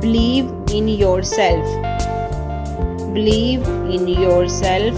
Believe in yourself. Believe in yourself.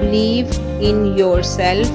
Believe in yourself.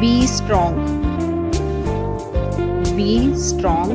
Be strong. Be strong.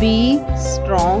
Be strong.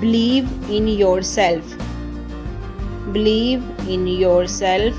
Believe in yourself. Believe in yourself.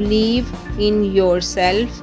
Believe in yourself.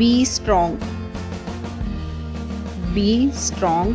Be strong. Be strong.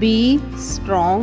Be strong.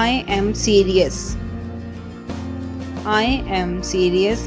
I am serious. I am serious.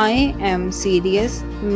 I am serious.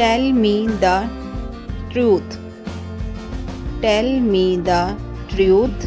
Tell me the truth. Tell me the truth.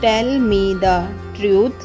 Tell me the truth.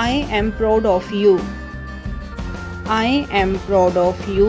I am proud of you. I am proud of you.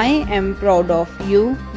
I am proud of you.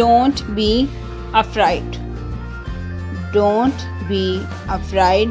Don't be afraid. Don't be afraid.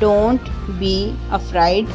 Don't be afraid.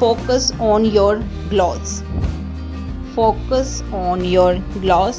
Focus on your goals. Focus on your goals.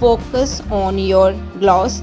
Focus on your goals.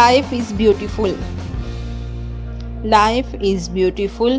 Life is beautiful. Life is beautiful.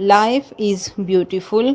Life is beautiful.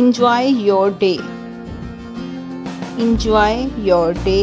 Enjoy your day. Enjoy your day.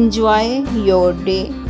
Enjoy your day.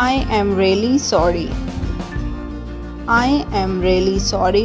I am really sorry. I am really sorry.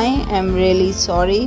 I am really sorry.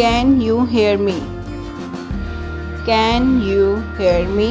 Can you hear me? Can you hear me?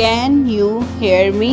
Can you hear me?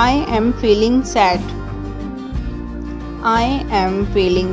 I am feeling sad. I am feeling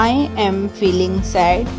I am feeling sad.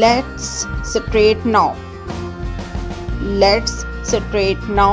Let's straight now. Let's straight now.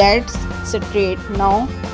Let's straight now.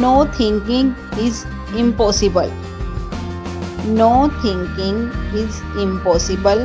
No thinking is impossible. No thinking is impossible.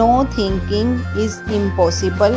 No thinking is impossible.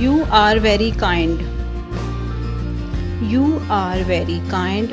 You are very kind. You are very kind.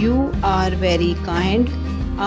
You are very kind.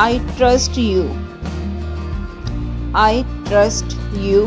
I trust you. I trust you,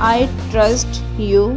I trust you,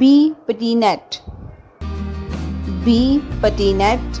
Be patient, be patient,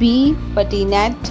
Be patient,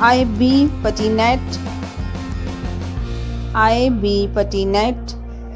I be patient, I be patient,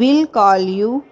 Will call you,